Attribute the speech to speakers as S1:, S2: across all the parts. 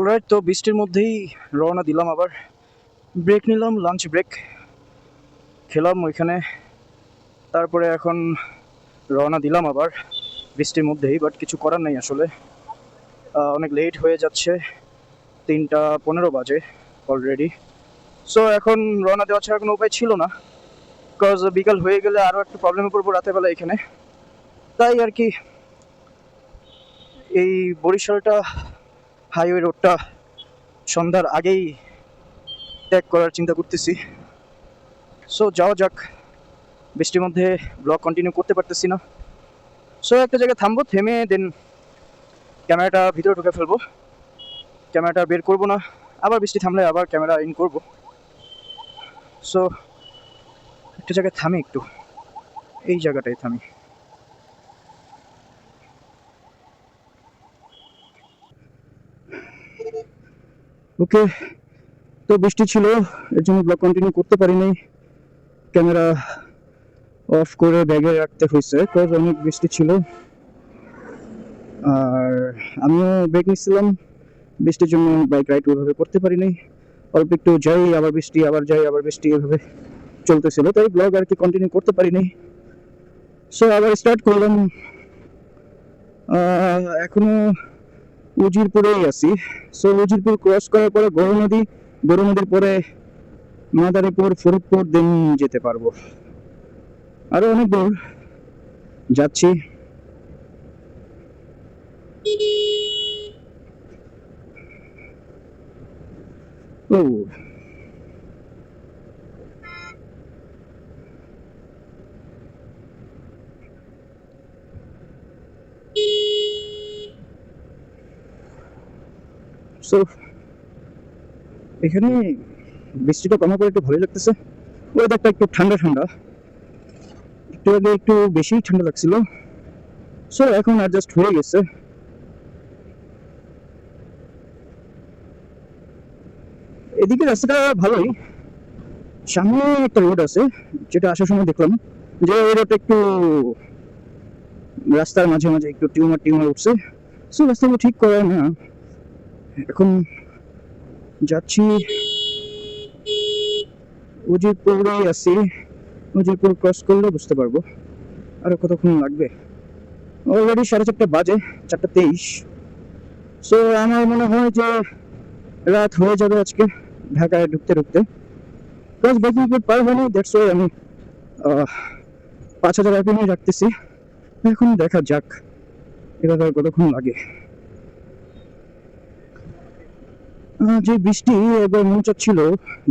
S1: Alright, তো বৃষ্টির মধ্যেই রওনা দিলাম। আবার ব্রেক নিলাম, লাঞ্চ ব্রেক খেলাম ওইখানে। তারপরে এখন রওনা দিলাম আবার বৃষ্টির মধ্যেই, বাট কিছু করার নেই আসলে। অনেক লেট হয়ে যাচ্ছে, 3টা 15 বাজে অলরেডি। সো এখন রওনা দেওয়া ছাড়া কোনো উপায় ছিল না, বিকজ বিকাল হয়ে গেলে আরও একটু প্রবলেমে পড়বো রাতের বেলা এখানে। তাই আর কি এই বরিশালটা হাইওয়ে রোডটা সন্ধ্যার আগেই ত্যাগ করার চিন্তা করতেছি। সো যাওয়া যাক। বৃষ্টির মধ্যে ব্লগ কন্টিনিউ করতে পারতেছি না, সো একটা জায়গায় থামবো, থেমে দেন ক্যামেরাটা ভিতরে ঢুকে ফেলবো। ক্যামেরাটা বের করবো না, আবার বৃষ্টি থামলে আবার ক্যামেরা ইন করবো। সো একটা জায়গায় থামি, একটু এই জায়গাটায় থামি। ওকে, তো বৃষ্টি ছিল, এর জন্য ব্লগ কন্টিনিউ করতে পারিনি। ক্যামেরা অফ করে ব্যাগে রাখতে হয়েছে, বিকজ অনেক বৃষ্টি ছিল। আর আমিও ব্রেক নিচ্ছিলাম, বৃষ্টির জন্য বাইক রাইড ওইভাবে করতে পারিনি। অল্প একটু যাই আবার বৃষ্টি, আবার যাই আবার বৃষ্টি, এভাবে চলতেছিল, তাই ব্লগ আর কি কন্টিনিউ করতে পারিনি। সো আবার স্টার্ট করলাম। এখনো উজিরপুরেই আছি। সো উজিরপুর ক্রস করার পরে গরু নদীর পরে মাদারীপুর, ফরিদপুর, দেন যেতে পারবো। আরো অনেক দূর যাচ্ছি। ও সো এখানে বৃষ্টিটা কমার পরে একটু ভালোই লাগতেছে। ওয়েদারটা একটু ঠান্ডা ঠান্ডা, একটু আগে একটু বেশি ঠান্ডা লাগছিল। সো এখন অ্যাডজাস্ট হয়ে গেছে। এদিকে রাস্তাটা ভালোই, সামনে একটা রোড আছে, যেটা আসার সময় দেখলাম যে ওই রোডটা একটু রাস্তার মাঝে মাঝে একটু টিউমার উঠছে। সো রাস্তাগুলো ঠিক করে না। এখন যাচ্ছি, উজিরপুরে আছি। উজিরপুর ক্রস করলে বুঝতে পারবো আরো কতক্ষণ লাগবে। অলরেডি 4:30 বাজে, 4:23। সো আমার মনে হয় যে রাত হয়ে যাবে আজকে ঢাকায় ঢুকতে ঢুকতে। প্লাস বাইকিং পার হয়নি, দ্যাটস ওয়াই আমি 5,000 আরপিএম রাখতেছি। এখন দেখা যাক এভাবে কতক্ষণ লাগে। যে বৃষ্টি, একবার মন চাচ্ছিল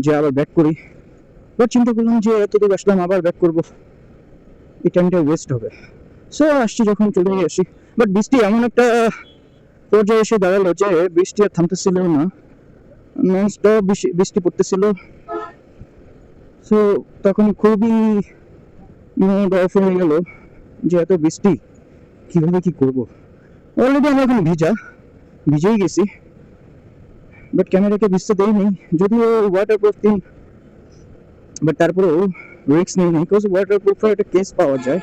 S1: যে আবার ব্যাক করি, বাট চিন্তা করলাম যে এতদূর আসলাম আবার ব্যাক করবো, এই টাইমটা ওয়েস্ট হবে। সো আসছি যখন চলেই আসি। বাট বৃষ্টি এমন একটা পর্যায়ে এসে দাঁড়ালো যে বৃষ্টি আর থামতেছিল না, নন স্টপ বৃষ্টি পড়তেছিল। সো তখন খুবই মুড অফ হয়ে গেল যে এত বৃষ্টি কিভাবে কি করব। অলরেডি আমরা এখন ভিজেই গেছি, বাট ক্যামেরাকে ভিজতে দেয়নি, যদিও ওয়াটার প্রুফ থিং, বাট তারপরেও রিস্ক নেই, বিকজ ওয়াটার প্রুফের একটা কেস পাওয়া যায়।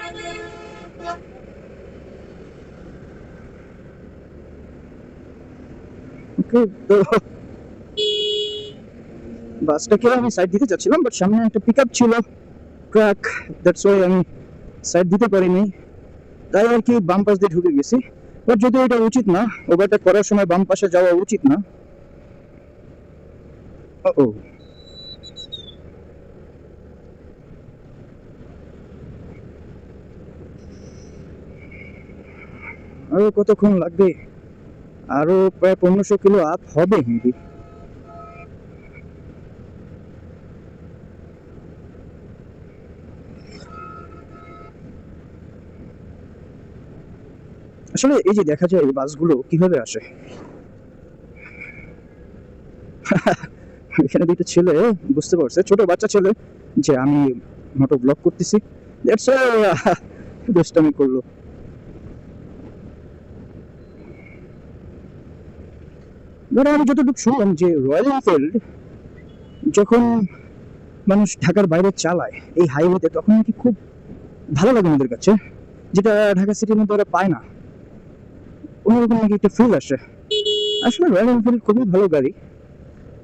S1: ওকে, তো বাসটাকে আমি সাইড দিতে চাচ্ছিলাম, বাট সামনে একটা পিক আপ ছিল, ট্রাক, দ্যাটস ওয়াই আমি সাইড দিতে পারিনি। তাই আর কি বাম পাশ দিয়ে ঢুকে গেছি। বাট যদিও এটা উচিত না, ওভারটেক করার সময় বাম পাশে যাওয়া উচিত না। ও আরো কতক্ষণ লাগবে? আরো প্রায় 1500 কিলো আপ হবে মেবি। আসলে এই যে দেখা যায় বাসগুলো কিভাবে আসে। এখানে দুটো ছেলে বুঝতে পারছে, ছোট বাচ্চা ছেলে, যে আমি মোটো ব্লগ করতেছি, দ্যাটস দুষ্টামি করলো। ধরো আমি যতটুকু শুনলাম যে রয়্যাল এনফিল্ড যখন মানুষ ঢাকার বাইরে চালায় এই হাইওয়েতে, তখন নাকি খুব ভালো লাগে আমাদের কাছে, যেটা ঢাকা সিটির মধ্যে ওরা পায় না। অন্যরকম নাকি একটা ফিল আসে। আসলে রয়্যাল এনফিল্ড খুবই ভালো গাড়ি,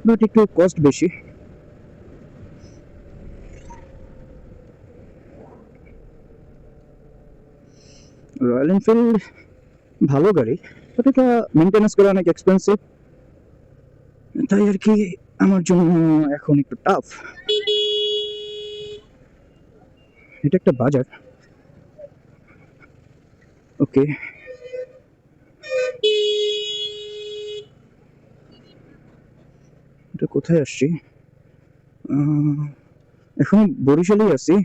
S1: বাট একটু কস্ট বেশি। রয়্যাল এনফিল্ড ভালো গাড়ি, বাট এটা মেনটেন্যান্স করা অনেক এক্সপেন্সিভ, তাই আর কি আমার জন্য এখন একটু টাফ। এটা একটা বাজার, ওকে। এটা কোথায় আসছি? এখন বরিশালেই আছি।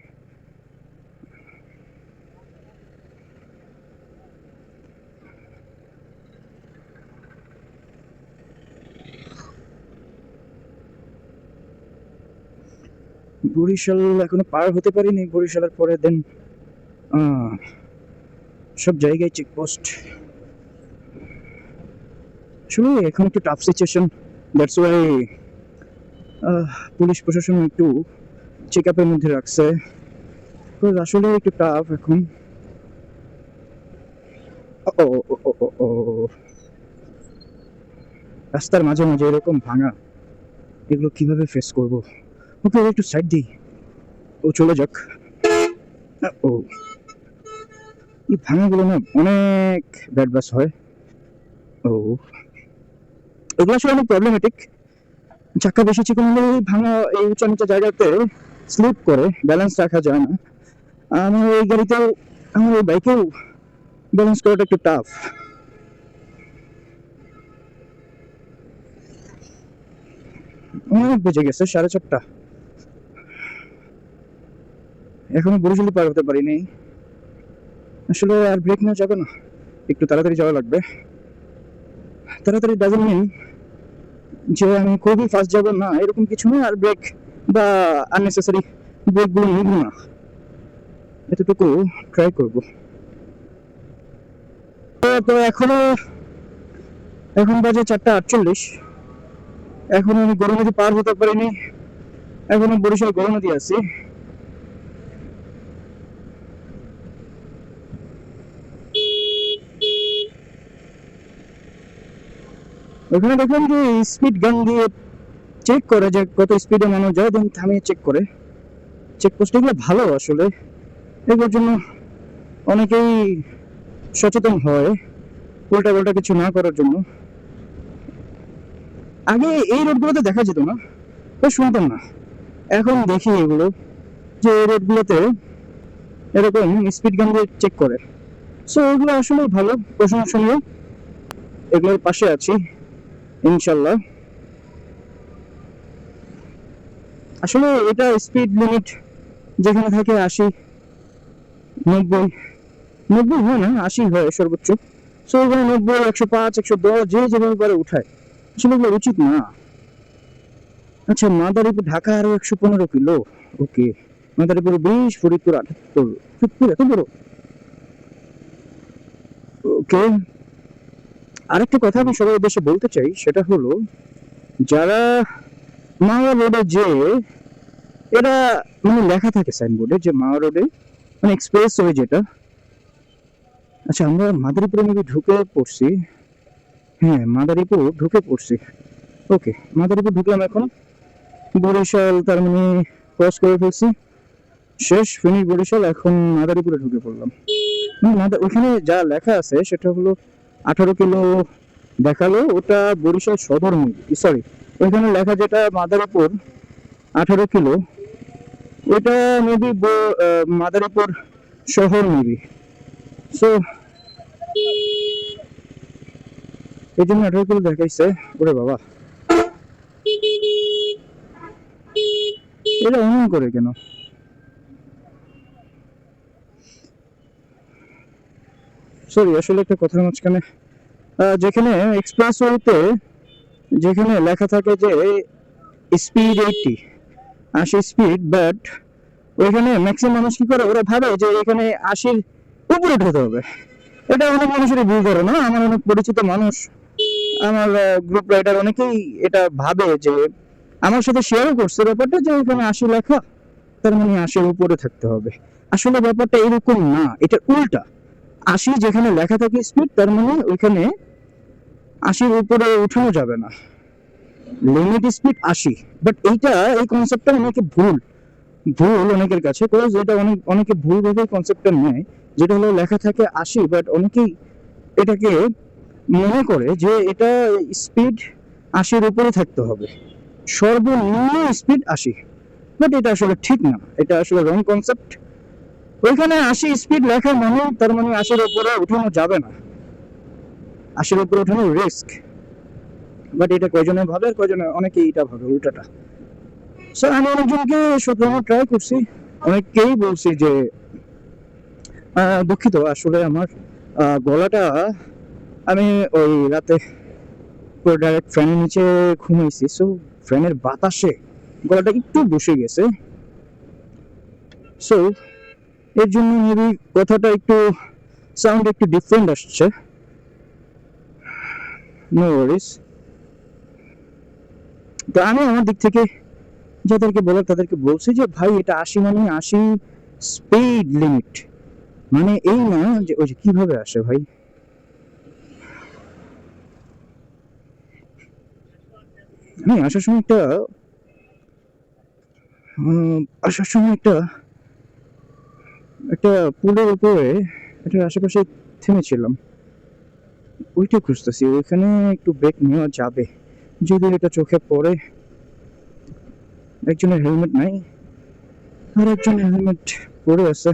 S1: বরিশাল এখনো পার হতে পারিনি, বরিশালের পরে দেন সব জায়গায় চেকপোস্ট। আসলে এখন একটু tough situation, that's why police প্রশাসন একটু চেক আপের মধ্যে রাখছে, আসলে একটু টাফ এখন। ও ও ও ও ও, রাস্তার মাঝে মাঝে এরকম ভাঙা, এগুলো কিভাবে ফেস করব? ওকে একটু সাইড দিই, ও চলে যাক। ও এই ভাঙাগুলো না অনেক ব্যাড বাস হয়। ও এগুলো আসলে অনেক প্রবলেমেটিক, চাকা বেশি চিকন হলে ভাঙা এই উঁচা নিচা জায়গাতে স্লিপ করে, ব্যালেন্স রাখা যায় না। আমার এই গাড়িতেও, আমার এই বাইকেও ব্যালেন্স করাটা একটু টাফ। অনেক বেজে গেছে 4:30, এখনো বরিশালে পার হতে পারিনি। আসলে আর ব্রেক নেওয়া যাবে না, একটু তাড়াতাড়ি যাওয়া লাগবে। তাড়াতাড়ি ডাজন্ট মিন যে আমি খুবই ফাস্ট যাব না, এরকম কিছু না। আর ব্রেক বা আননেসেসারি ব্রেকগুলো নিব না, এতটুকু ট্রাই করব। তো এখনো, এখন বাজে 4:48, এখন আমি গরু নদী পার হতে পারিনি, এখনো বরিশাল গরু নদী আছি। ওখানে দেখলাম যে স্পিড গান দিয়ে চেক করে যে কত স্পিডে মানুষ যায়, দেন থামিয়ে চেক করে। চেকপোস্ট এগুলো ভালো আসলে, এগুলোর জন্য অনেকেই সচেতন হয় উল্টা পাল্টা কিছু না করার জন্য। আগে এই রোডগুলোতে দেখা যেত না, শুনতাম না, এখন দেখি এগুলো যে এই রোডগুলোতে এরকম স্পিড গান দিয়ে চেক করে। সো এগুলো আসলে ভালো, প্রশংসনীয়, এগুলোর পাশে আছি ইনশাল্লাহ। আসলে এটা স্পিড লিমিট যেখানে থাকে 80, 90, 90 হয় না, 80 হয় সর্বোচ্চ। সো এখানে 90, 105, 110 যে যেভাবে পারে উঠায়, আসলে এগুলো উচিত না। আচ্ছা, মাদারীপুর ঢাকা আরো 115 কিলো, ওকে। মাদারীপুর 20, ফরিদপুর 78, ফরিদপুর এত বড়, ওকে। আরেকটা কথা আমি সবার উদ্দেশ্যে বলতে চাই, সেটা হলো যারা মাওয়া রোডে, যে এরা মানে লেখা থাকে সাইনবোর্ডে যে মাওয়া রোডে মানে এক্সপ্রেস ওয়ে যেটা। আচ্ছা, আমরা মাদারীপুরে মেবি ঢুকে পড়ছি, হ্যাঁ মাদারীপুর ঢুকে পড়ছি, ওকে। মাদারীপুর ঢুকলাম, এখন বরিশাল তার মানে ক্রস করে ফেলছি, শেষ ফিনিশ বরিশাল, এখন মাদারীপুরে ঢুকে পড়লাম। ওখানে যা লেখা আছে সেটা হলো 18 কিলো দেখালো, ওটা বরিশাল সদর মেবি, সরি, ওইখানে লেখা যেটা মাদারীপুর 18 কিলো, ওইটা মেবি মাদারীপুর শহর মেবি। সো এই জন্য 18 কিলো দেখাইছে। ওরে বাবা, এটা এমন করে কেন? সরি, আসলে একটা কথার মাঝখানে, যেখানে এক্সপ্রেস ওয়েতে যেখানে লেখা থাকে যে স্পিড 80 স্পিড, বাট ওইখানে ম্যাক্সিমাম মানুষ কি করে, ওরা ভাবে যে এখানে 80-র উপরে উঠাতে হবে। এটা অনেক মানুষেরই ভুল করে না, আমার অনেক পরিচিত মানুষ, আমার গ্রুপ রাইডার অনেকেই এটা ভাবে, যে আমার সাথে শেয়ারও করছে ব্যাপারটা, যে এখানে 80 লেখা তার মানে 80-র উপরে থাকতে হবে। আসলে ব্যাপারটা এরকম না, এটা উল্টা। 80 যেখানে লেখা থাকে স্পিড, তার মানে ওইখানে 80-র উপরে উঠানো যাবে না, লিমিট স্পিড 80। বাট এই কনসেপ্টটা অনেকে ভুল অনেকের কাছে, বিকজ এটা অনেকে ভুল ভাবে কনসেপ্টটা নেয়, যেটা হলো লেখা থাকে 80, বাট অনেকেই এটাকে মনে করে যে এটা স্পিড 80-র উপরে থাকতে হবে, সর্বনিম্ন স্পিড 80। বাট এটা আসলে ঠিক না, এটা আসলে রং কনসেপ্ট। ওইখানে 80 স্পিড লেখা মানে তার মানে 80-র উপরে উঠানো যাবে না, 80-র উপরে উঠানো রিস্ক। বাট এটা কয়জনে ভাবে আর কয়জনে, অনেকেই এটা ভাবে উল্টাটা। সো আমি অনেকজনকে শুধরানোর ট্রাই করছি, অনেককেই বলছি যে দুঃখিত, আসলে আমার গলাটা, আমি ওই রাতে ডাইরেক্ট ফ্যানের নিচে ঘুমাইছি, সো ফ্যানের বাতাসে গলাটা একটু বসে গেছে। সো এর জন্য মেবি কথাটা একটু সাউন্ড একটু ডিফারেন্ট আসছে, নো ওয়ারিস। তো আমি আমার দিক থেকে যাদেরকে বলার তাদেরকে বলছি যে ভাই এটা 80 মানে 80 স্পিড লিমিট, মানে এই না যে ওই যে কিভাবে আসে ভাই, আমি আসার সময় একটা একটা পুলের উপরে এটার আশেপাশে থেমেছিলাম, ওইটা খুঁজতেছি, ওইখানে একটু ব্রেক নেওয়া যাবে যদি এটা চোখে পড়ে। একজনের হেলমেট নাই আর একজনের হেলমেট পরে আছে,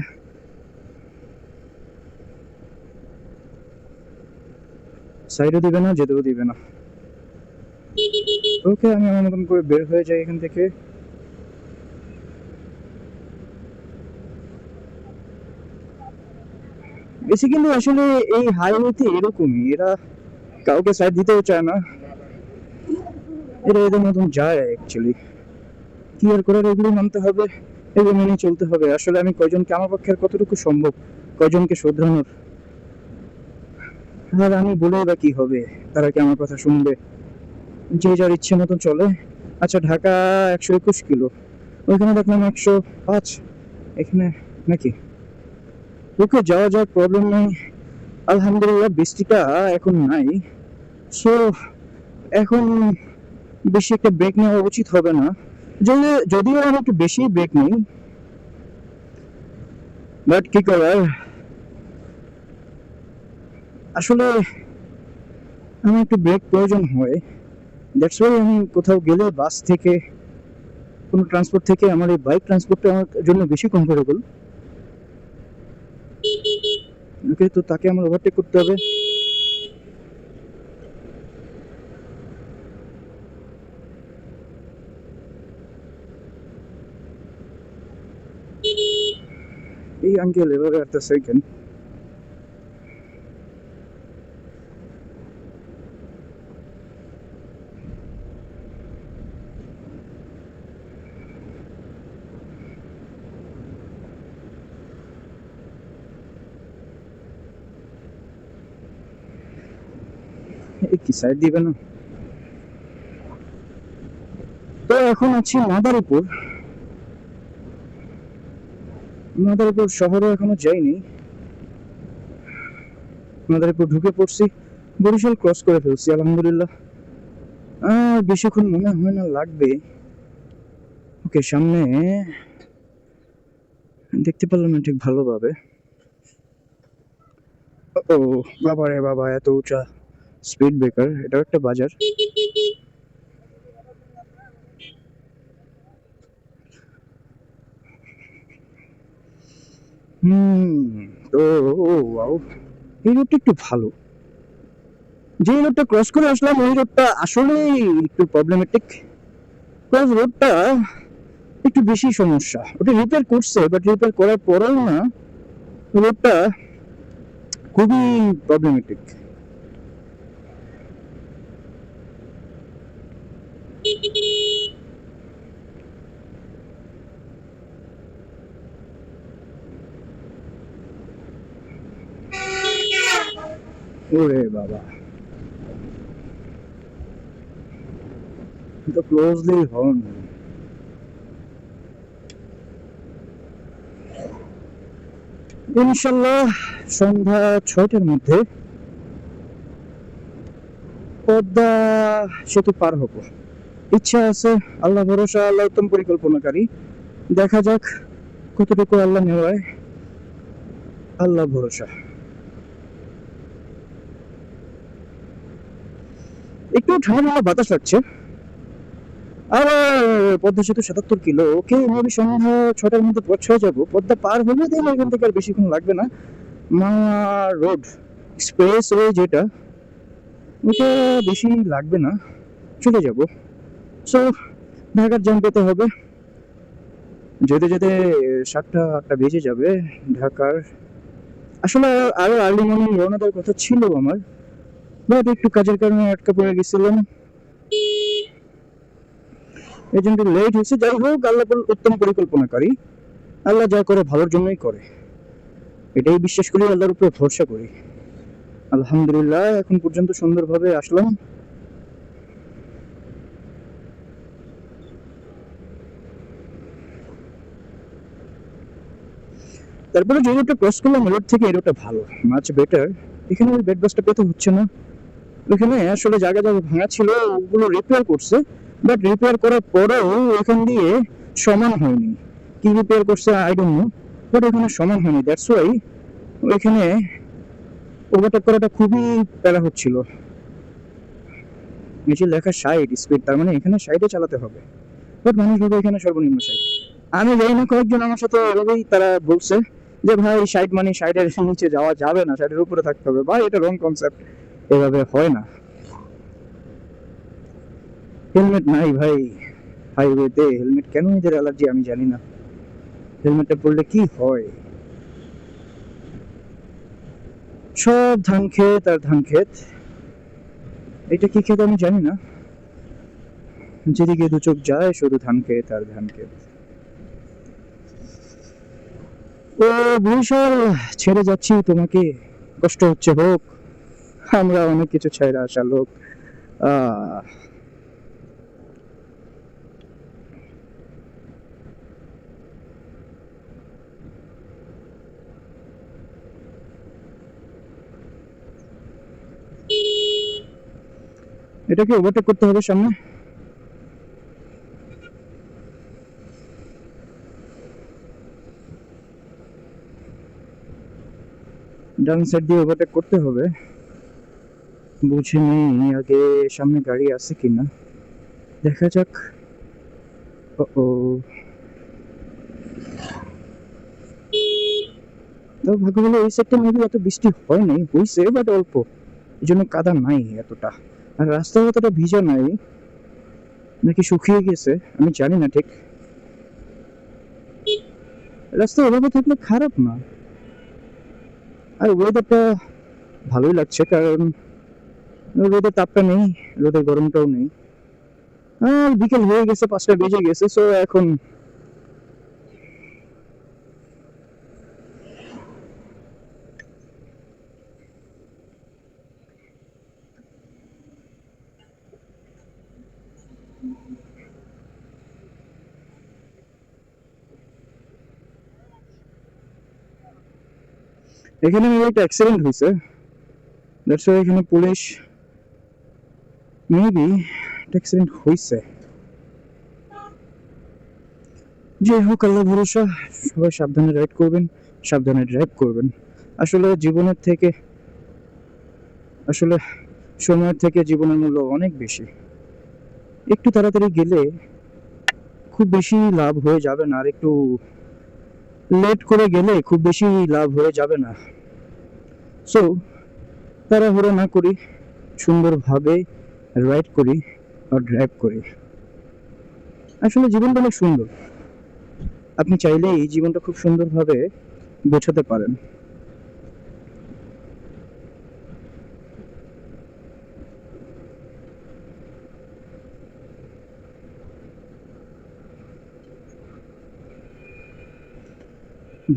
S1: সাইডও দিবে না, যেতেও দিবে না। ওকে, আমি আমার মতন করে বের হয়ে যাই এখান থেকে। বেসিক্যালি আসলে এই হাইওয়েতে এরকমই, এরা কাউকে সাইড দিতেও চায় না, এরা এদের মতন যায় অ্যাকচুয়ালি। কি আর করার, এগুলো মানতে হবে, এগুলো মেনে চলতে হবে। আসলে আমি কয়জনকে, আমার পক্ষে আর কতটুকু সম্ভব কয়জনকে শোধরানোর, আর আমি বলে বা কি হবে, তারা কি আমার কথা শুনবে? যে যার ইচ্ছে মতন চলে। আচ্ছা, ঢাকা 121 কিলো, ওইখানে দেখলাম 105, এখানে নাকি ওকে যাওয়া যায়, প্রবলেম নেই আলহামদুলিল্লাহ। বৃষ্টিটা এখন নাই, সো এখন বেশি একটা ব্রেক নেওয়া উচিত হবে না, যদিও আমি একটু বেশি ব্রেক নিই, বাট কি করার, আসলে আমার একটু ব্রেক প্রয়োজন হয়। দ্যাটস ওয়াই আমি কোথাও গেলে বাস থেকে, কোনো ট্রান্সপোর্ট থেকে আমার এই বাইক ট্রান্সপোর্টটা আমার জন্য বেশি কমফোর্টেবল। ওকে, তো তাকে আমার ওভারটেক করতে হবে। এই আঙ্কেল এভাবে আসতেছে কেন? এই কি সাইড দিবে না? তো এখন আছি মাদারীপুর। মাদারীপুর শহরে এখনো যাইনি, মাদারীপুর ঢুকে পড়ছি, বরিশাল ক্রস করে ফেলছি আলহামদুলিল্লাহ। আর বেশিক্ষণ মনে হয় না লাগবে। ওকে, সামনে দেখতে পারলাম না ঠিক ভালোভাবে। ও বাবা রে বাবা, এত উঁচা স্পিড ব্রেকার, এটাও একটা বাজার। তো ও ওয়াও, এই রোডটা একটু ভালো, যে রোডটা ক্রস করে আসলাম ওই রোডটা আসলে একটু প্রবলেমেটিক, বিকজ রোডটা একটু বেশি সমস্যা। ওটা রিপেয়ার করছে, বাট রিপেয়ার করার পরেও না, রোডটা খুবই প্রবলেমেটিক। ওরে বাবা, তো ক্লোজলি হর্ন। ইনশাল্লাহ সন্ধ্যা 6টার মধ্যে পদ্মা সেতু পার হব, ইচ্ছা আছে। আল্লাহ ভরসা, আল্লাহ উত্তম পরিকল্পনাকারী। দেখা যাক কতটুকু আল্লাহ নেওয়ায়, আল্লাহ ভরসা। একটু ঠান্ডা বাতাস লাগছে। আর পদ্মা সেতু ৭৭ কিলো, ওকে আমি সন্ধ্যা ৬টার মধ্যে পৌঁছে যাবো। পদ্মা পার হলে তাহলে এখান থেকে আর বেশিক্ষণ লাগবে না। মাওয়া রোড এক্সপ্রেস ওয়ে যেটা, ওটা বেশি লাগবে না, চলে যাব। সো ঢাকার জ্যাম পেতে হবে, যেতে যেতে ৭টা ৮টা বেজে যাবে ঢাকার। আসলে আরো আর্লি মর্নিং রওনা দেওয়ার কথা ছিল আমার, বাট একটু কাজের কারণে আটকা পড়ে গেছিলাম, এই জন্য লেট হয়েছে। যাই হোক, আল্লাহ উত্তম পরিকল্পনাকারী। আল্লাহ যা করে ভালোর জন্যই করে, এটাই বিশ্বাস করি, আল্লাহর উপরে ভরসা করি। আলহামদুলিল্লাহ এখন পর্যন্ত সুন্দরভাবে আসলাম। তারপরে যে রোডটা ক্রস করলাম, রোড থেকে এই রোডটা ভালো, মাচ বেটার। এখানে ওই বেড বাসটা পেতে হচ্ছে না। ওখানে আসলে জায়গা জায়গা ভাঙা ছিল, ওগুলো রিপেয়ার করছে, বাট রিপেয়ার করার পরেও এখান দিয়ে সমান হয়নি। কি রিপেয়ার করছে আই ডোন্ট নো, বাট ওখানে সমান হয়নি। দ্যাটস ওয়াই ওইখানে ওভারটেক করাটা খুবই প্যারা হচ্ছিল। নিচে লেখা 60 স্পিড, তার মানে এখানে 60-এ চালাতে হবে, বাট মানুষ ভাবে এখানে সর্বনিম্ন 60। আমি জানি না, কয়েকজন আমার সাথে এভাবেই তারা বলছে যে ভাই 60 মানে 60-এর নিচে যাওয়া যাবে না, 60-এর উপরে থাকতে হবে। ভাই এটা রং কনসেপ্ট, এভাবে হয় না। হেলমেট নাই ভাই, হাইওয়েতে হেলমেট কেন এদের অ্যালার্জি আমি জানি না। হেলমেটটা পরলে কি হয়? সব ধান ক্ষেত আর ধান ক্ষেত। এটা কি ক্ষেত আমি জানি না, যেদিকে দু চোখ যায় শুধু ধান ক্ষেত আর ধান ক্ষেত। ও বরিশাল, ছেড়ে যাচ্ছি তোমাকে, কষ্ট হচ্ছে হোক, আমরা অনেক কিছু ছেড়ে আসা লোক। আহ এটাকে ওভারটেক করতে হবে সামনে। ডান সাইড দিয়ে ওভারটেক করতে হবে, বুঝে নেই আগে সামনে গাড়ি আছে কিনা, দেখা যাক। ও তো ভাগ্য ভালো এই সাইডটা মেবি এত বৃষ্টি হয়নি, হয়েছে বাট অল্প, এই জন্য কাদা নাই এতটা। আর রাস্তা অতটা ভিজা নাই, নাকি শুকিয়ে গেছে আমি জানি না ঠিক। রাস্তা এভাবে থাকলে খারাপ না, আর ওয়েদারটা ভালোই লাগছে, কারণ রোদের তাপটা নেই, রোদের গরমটাও নেই। আর বিকেল হয়ে গেছে, 5টা বেজে গেছে, সো এখন এখানে একটা অ্যাক্সিডেন্ট হয়েছে, দ্যাটস ওয়াই এখানে পুলিশ, মেবি অ্যাক্সিডেন্ট হয়েছে। যাই হোক, আল্লাহ ভরসা, সবাই সাবধানে রাইড করবেন, সাবধানে ড্রাইভ করবেন। আসলে জীবনের থেকে, আসলে সময়ের থেকে জীবনের মূল্য অনেক বেশি। একটু তাড়াতাড়ি গেলে খুব বেশি লাভ হয়ে যাবে না, আর একটু লেট করে গেলে খুব বেশি লাভ হয়ে যাবে না। সো তাড়াহুড়ো না করি, সুন্দরভাবে রাইড করি আর ড্রাইভ করি। আসলে জীবনটা অনেক সুন্দর, আপনি চাইলে এই জীবনটা খুব সুন্দরভাবে বোঝাতে পারেন।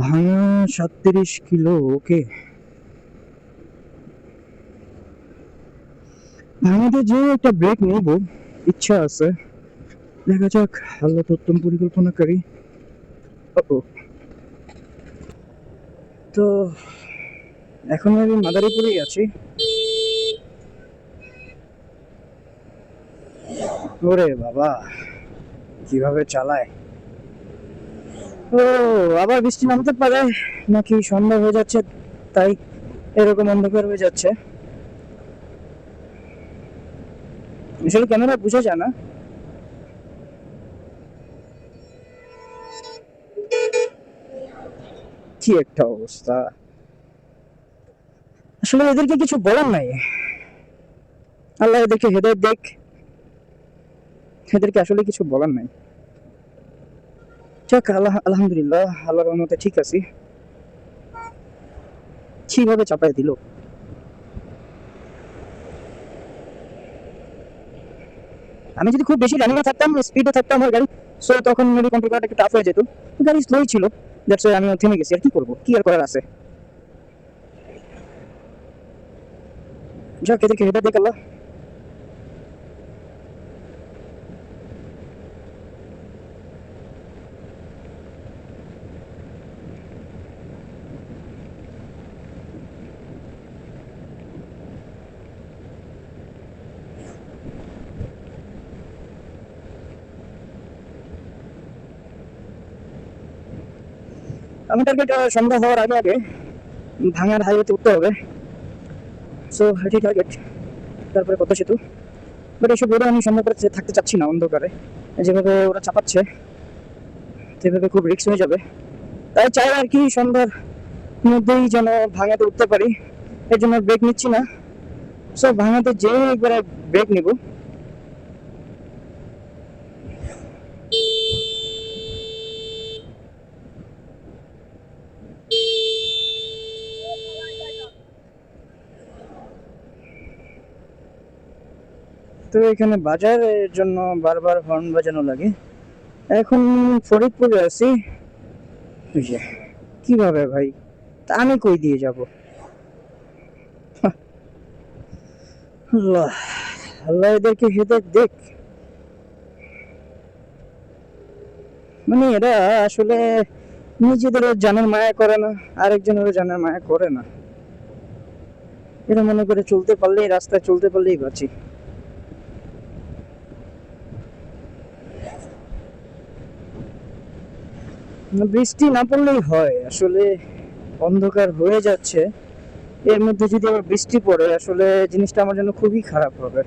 S1: ভাঙা 37 কিলো, ওকে। ভাঙাতে যে একটা ব্রেক নেব, ইচ্ছা আছে, দেখা যাক, আল্লাহ তো উত্তম পরিকল্পনাকারী। ও তো এখন আমি মাদারীপুরেই আছি। ওরে বাবা, কিভাবে চালায়! ও, আবার বৃষ্টি নামতে পারে, নাকি সন্ধ্যা হয়ে যাচ্ছে তাই এরকম অন্ধকার হয়ে যাচ্ছে। আসলে ক্যামেরা বোঝা যায় না। কি একটা অবস্থা! আসলে এদেরকে কিছু বলার নাই। আল্লাহ এদেরকে হেদায়েত দেখ। এদেরকে আসলে কিছু বলার নাই। যাক, আলহামদুলিল্লাহ, আল্লাহর রহমতে ঠিক আছি। কিভাবে চাপায় দিল! আমি যদি খুব বেশি রানিংয়ে থাকতাম, স্পিডে থাকতাম আমার গাড়ি, সো তখন মেবি কন্ট্রোল করাটা একটু টাফ হয়ে যেত। গাড়ি স্লোই ছিল, দ্যাটস ওয়াই আমি থেমে গেছি। আর কি করবো, কি আর করার আছে। যাক, এদেরকে হেদায়েত দেখ আল্লাহ। আমি টার্গেট সন্ধ্যা হওয়ার আগে আগে ভাঙার হাইওয়েতে উঠতে হবে। সো এটি টার্গেট, তারপরে পদ্মা সেতু। বাট এইসব রোডে আমি সন্ধ্যা করে থাকতে চাচ্ছি না অন্ধকারে। যেভাবে ওরা চাপাচ্ছে সেভাবে খুব রিস্ক হয়ে যাবে। তাই চাই আর কি সন্ধ্যার মধ্যেই যেন ভাঙাতে উঠতে পারি। এর জন্য ব্রেক নিচ্ছি না। সো ভাঙাতে যে একবারে ব্রেক নিব। তো এখানে বাজারের জন্য বারবার হর্ন বাজানো লাগে। এখন ফরিদপুরে আছি। কিভাবে ভাই, তা আমি কই দিয়ে যাব? আল্লাহ, আল্লাহ এদেরকে হেদায়েত দেখ। মানে এরা আসলে নিজেদের জানের মায়া করে না, আরেকজনের জানের মায়া করে না। এরা মনে করে চলতে পারলেই, রাস্তায় চলতে পারলেই বাঁচি। বৃষ্টি না পড়লেই হয়, আসলে অন্ধকার হয়ে যাচ্ছে। এর মধ্যে যদি আবার বৃষ্টি পড়ে, আসলে জিনিসটা আমার জন্য খুবই খারাপ হবে।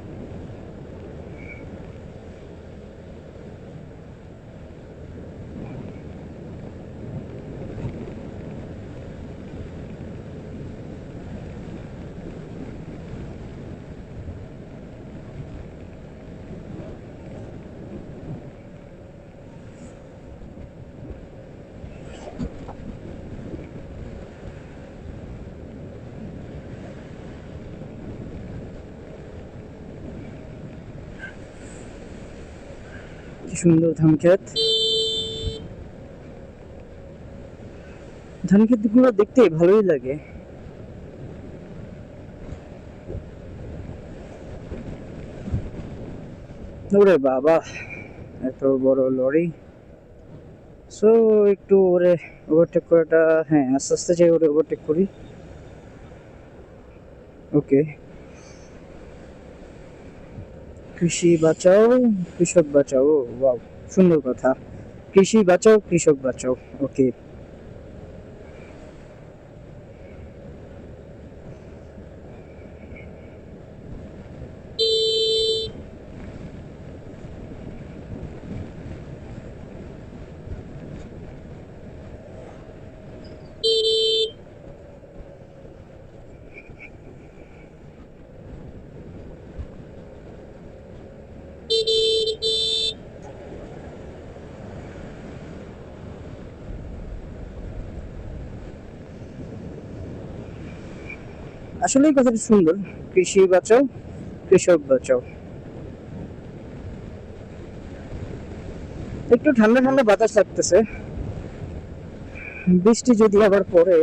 S1: কি সুন্দর ধান ক্ষেত! ধান ক্ষেত গুলো দেখতে ভালোই লাগে। ওরে বাবা, এত বড় লরি! সো একটু ওরে ওভারটেক করাটা, হ্যাঁ আস্তে আস্তে যাই, ওরে ওভারটেক করি। ওকে। কৃষি বাঁচাও, কৃষক বাঁচাও। ওয়াও, সুন্দর কথা। কৃষি বাঁচাও, কৃষক বাঁচাও। ওকে। আসলে এই কথাটা সুন্দর, কৃষি বাঁচাও, কৃষক বাঁচাও। একটু ঠান্ডা ঠান্ডা বাতাস লাগতেছে। বৃষ্টি যদি আবার পড়ে,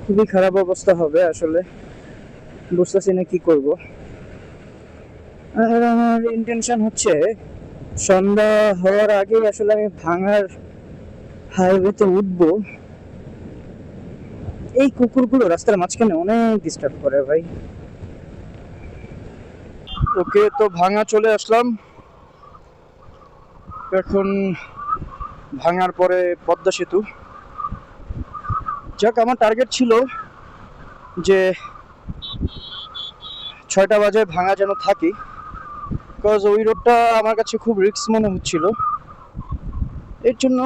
S1: খুবই খারাপ অবস্থা হবে। আসলে বুঝতেছি না কি করব। আর আমার ইন্টেনশন হচ্ছে সন্ধ্যা হওয়ার আগে আসলে আমি ভাঙার হাইওয়েতে উঠবো। এই কুকুরগুলো রাস্তার মাঝখানে অনেক ডিস্টার্ব করে ভাই। ওকে, তো ভাঙা চলে আসলাম। এখন ভাঙার পরে পদ্মা সেতু। যাক, আমার টার্গেট ছিল যে 6টা বাজে ভাঙা যেন থাকি, বিকজ ওই রোডটা আমার কাছে খুব রিস্ক মনে হচ্ছিল। এর জন্য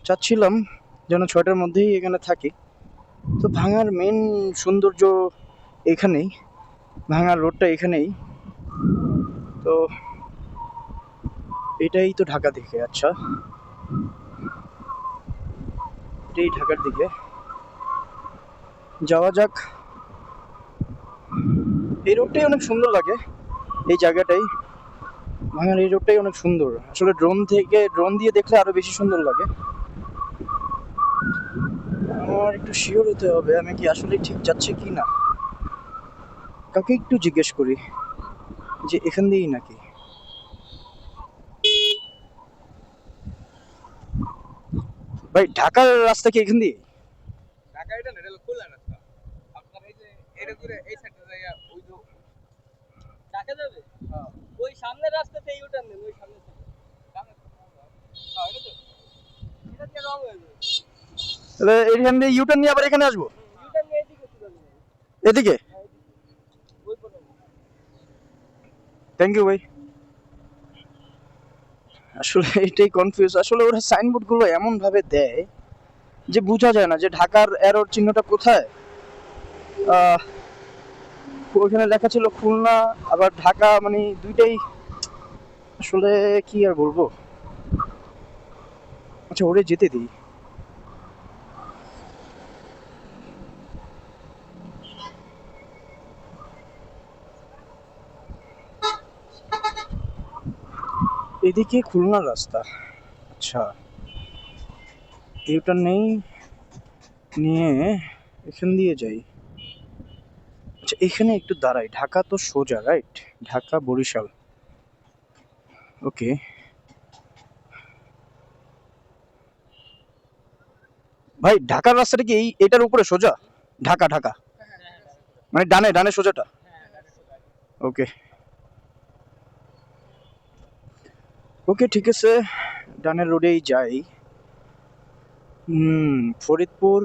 S1: চাচ্ছিলাম যেন 6টার মধ্যেই এখানে থাকি। তো ভাঙার মেন সৌন্দর্য এখানেই, ভাঙার রোডটা এখানেই। তো এটাই তো ঢাকা দিকে। আচ্ছা, এটাই ঢাকার দিকে যাওয়া যাক। এই রোডটাই অনেক সুন্দর লাগে, এই জায়গাটাই, ভাঙার এই রোডটাই অনেক সুন্দর। আসলে ড্রোন দিয়ে দেখলে আরো বেশি সুন্দর লাগে। আমার একটু শিওর হতে হবে আমি কি আসলে ঠিক যাচ্ছি কি না। কাকে একটু জিজ্ঞেস করি যে এখান দিয়েই নাকি। ভাই, ঢাকার রাস্তা কি এখান দিয়ে?
S2: ঢাকা এটা না, এটা হলো খুলনা রাস্তা। আপনার এই যে এটা ঘুরে এই সাইডটা যাইয়া ওই যে ঢাকা যাবে। হ্যাঁ, ওই সামনের রাস্তাতে ইউটার্ন নেন, ওই সামনে থেকে সামনে হ্যাঁ এটা তো এটা দিয়ে রং হয়ে যাবে।
S1: তাহলে এখান দিয়ে ইউটার্ন নিয়ে আবার এখানে আসবো?
S2: ইউটার্ন নিয়ে এদিকে চলে যাবে।
S1: এদিকে?
S2: ওই পর্যন্ত।
S1: থ্যাংক ইউ ভাই। আসলে এটাই কনফিউজ। আসলে ওরা সাইনবোর্ড গুলো এমন ভাবে দেয় যে বোঝা যায় না যে ঢাকার এরর চিহ্নটা কোথায়। ওইখানে লেখা ছিল খুলনা, আবার ঢাকা, মানে দুইটাই। আসলে কি আর বলবো। আচ্ছা, ওরে যেতে দিই। এদিকে খুলনার রাস্তা। আচ্ছা, ইউটার্ন নেই, নিয়ে এখান দিয়ে যাই। আচ্ছা, এখানে একটু দাঁড়াই। ঢাকা তো সোজা, রাইট? ঢাকা বরিশাল, ওকে। ভাই, ঢাকার রাস্তাটা কি এটার উপরে সোজা? ঢাকা ঢাকা মানে ডানে ডানে সোজাটা? ওকে ওকে, ঠিক আছে, ডানের রোডেই যাই। ফরিদপুর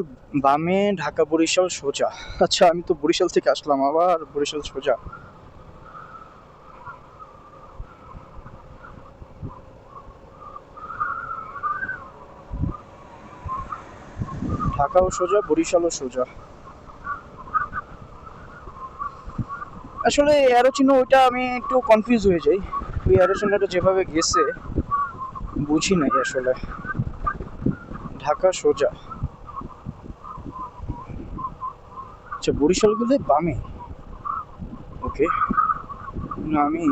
S1: বামে, ঢাকা বরিশাল সোজা। আচ্ছা, আমি তো বরিশাল থেকে আসলাম, আবার বরিশাল সোজা। ঢাকাও সোজা, বরিশালও সোজা। আসলে অ্যারো চিহ্ন ওইটা আমি একটু কনফিউজ হয়ে যাই। ওই অ্যারো চিহ্নটা যেভাবে গেছে বুঝি নাই আসলে। ঢাকা সোজা। আচ্ছা, বরিশাল গেলে বামে। ওকে, না আমি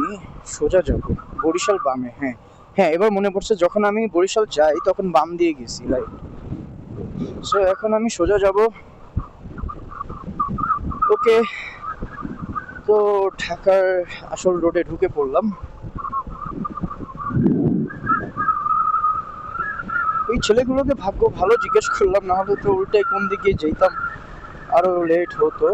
S1: সোজা যাব। বরিশাল বামে, হ্যাঁ হ্যাঁ, এবার মনে পড়ছে, যখন আমি বরিশাল যাই তখন বাম দিয়ে গেছি, রাইট। সো এখন আমি সোজা যাব। ওকে, তো ঢাকার আসল রোডে ঢুকে পড়লাম। ওই ছেলেগুলোকে ভাগ্য ভালো জিজ্ঞেস করলাম, না হলে তো উল্টাই কোন দিকে যেতাম, আরো লেট হতো।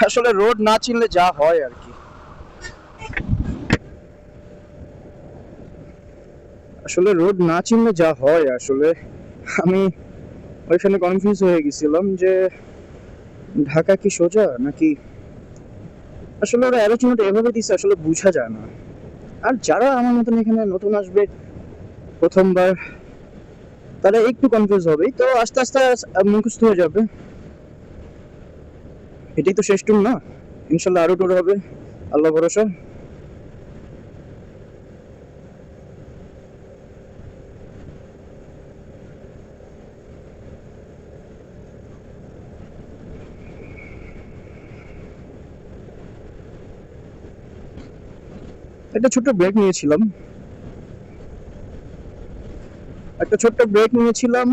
S1: আসলে রোড না চিনলে যা হয় আর কি। আসলে রোড না চিনলে যা হয় আসলে। আমি ওইখানে কনফিউজ হয়ে গেছিলাম যে ঢাকা কি সোজা নাকি। আসলে ওরা আলোচনাটা এভাবে দিচ্ছে, আসলে বোঝা যায় না। আর যারা আমার মতন এখানে নতুন আসবে প্রথমবার, তারা একটু কনফিউজ হবে, তো আস্তে আস্তে মুখস্থ হয়ে যাবে। এটাই তো শেষ টুর না, ইনশাল্লাহ আরো টুর হবে, আল্লাহ ভরসা। একটা ছোট্ট ব্রেক নিয়েছিলাম, একটা ছোট্ট ব্রেক নিয়েছিলাম।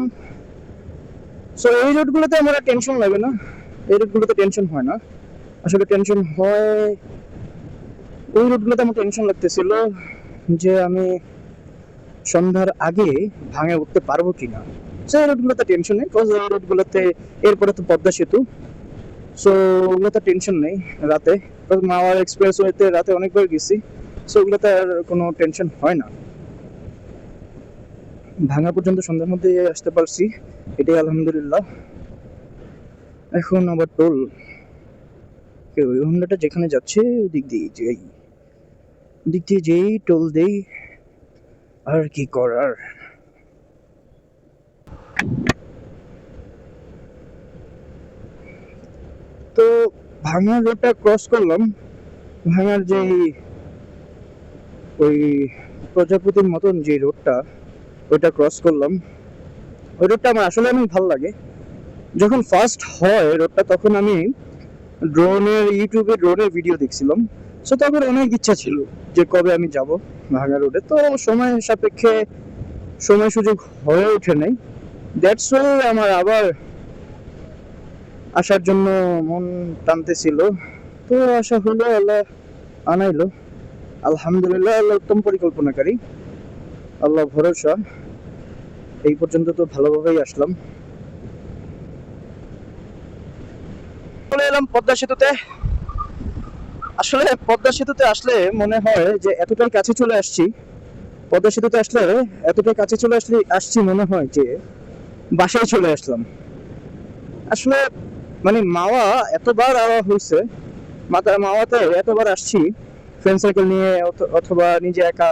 S1: সো এই রোডগুলোতে আমার টেনশন লাগে না, এই রোডগুলোতে টেনশন হয় না। আসলে টেনশন হয় ওই রোডগুলোতে। আমার টেনশন লাগতেছিল যে আমি সন্ধ্যার আগে ভাঙে উঠতে পারবো কিনা। সো এই রোডগুলোতে টেনশন নেই, বিকজ এই রোডগুলোতে এরপরে তো পদ্মা সেতু, সো ওগুলোতে টেনশন নেই রাতে। মাওয়ার এক্সপ্রেস ওয়েতে রাতে অনেকবার গেছি, সো ওগুলোতে আর কোনো টেনশন হয় না। ভাঙা পর্যন্ত সন্ধ্যার মধ্যে আসতে পারছি, এটাই আলহামদুলিল্লাহ। এখন আবার টোল, ওই হোন্ডাটা যেখানে যাচ্ছে ওই দিক দিয়ে যেই টোল দেই, আর কি করার। তো ভাঙার রোডটা ক্রস করলাম, ভাঙার যে ওই প্রজাপতির মতন যে রোডটা, ওইটা ক্রস করলাম। ওই রোডটা আমার আসলে অনেক ভালো লাগে। যখন ফার্স্ট হয় রোডটা, তখন আমি ইউটিউবে ড্রোনের ভিডিও দেখছিলাম। সো তখন অনেক ইচ্ছা ছিল যে কবে আমি যাব ভাঙা রোডে, তো সময় সাপেক্ষে সময় সুযোগ হয়ে ওঠে নাই। দ্যাটস ওয়াই আমার আবার আসার জন্য মন টানতেছিল। তো আশা হলো, আল্লাহ আনাইলো, আলহামদুলিল্লাহ। আল্লাহ উত্তম পরিকল্পনাকারী, আল্লাহ ভরসা। এই পর্যন্ত তো ভালোভাবেই আসলাম। চলে এলাম পদ্মা সেতুতে। আসলে পদ্মা সেতুতে আসলে মনে হয় যে এতটাই কাছে চলে আসছি, পদ্মা সেতুতে আসলে এতটাই কাছে চলে আসছি মনে হয় যে বাসায় চলে আসলাম। আসলে মানে মাওয়া এতবার আওয়া হয়েছে, মাওয়াতে এতবার আসছি ফ্রেন্ড সার্কেল নিয়ে অথবা নিজে একা,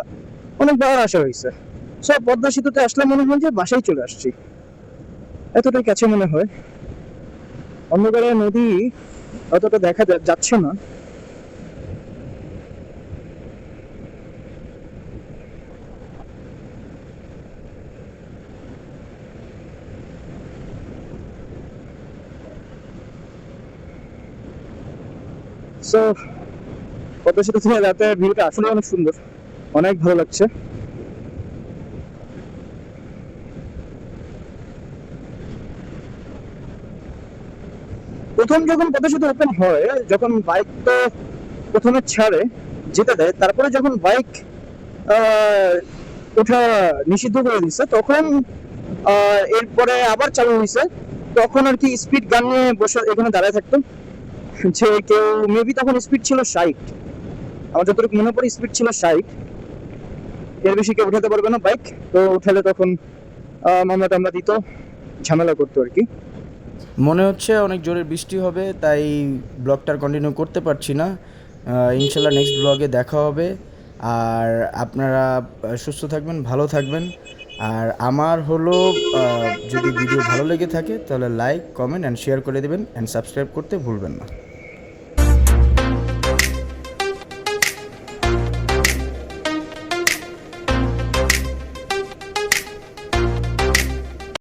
S1: অনেকবার আসা হয়েছে। সব পদ্মা সেতুতে আসলে মনে হয় যে বাসায় চলে আসছি, এতটাই কাছে মনে হয়। অন্ধকারে নদী অতটা দেখা যাচ্ছে না। সো পদ্মা সেতু থেকে রাতের ভিউটা আসলে অনেক সুন্দর, অনেক ভালো লাগছে। প্রথম যখন পদ্মা সেতু ওপেন হয়, যখন বাইক তো প্রথমে ছাড়ে যেতে দেয়, তারপরে যখন বাইক ওঠা নিষিদ্ধ করে দিচ্ছে, তখন এরপরে আবার চালু হয়েছে। তখন আর কি স্পিড গান নিয়ে বসে এখানে দাঁড়ায় থাকতো, যে কেউ মেবি তখন স্পিড ছিল 60, আমার যতটুকু মনে পড়ে স্পিড ছিল 60, এর বেশি কেউ উঠাতে পারবে না বাইক। তো উঠালে তখন মামলা টামলা দিত, ঝামেলা করতো আর কি।
S3: মনে হচ্ছে অনেক জোরে বৃষ্টি হবে, তাই ব্লগটা কন্টিনিউ করতে পারছি না। ইনশাল্লাহ নেক্সট ব্লগে দেখা হবে। আর আপনারা সুস্থ থাকবেন, ভালো থাকবেন। আর আমার হলো যদি ভিডিও ভালো লেগে থাকে তাহলে লাইক, কমেন্ট অ্যান্ড শেয়ার করে দেবেন, অ্যান্ড সাবস্ক্রাইব করতে ভুলবেন না।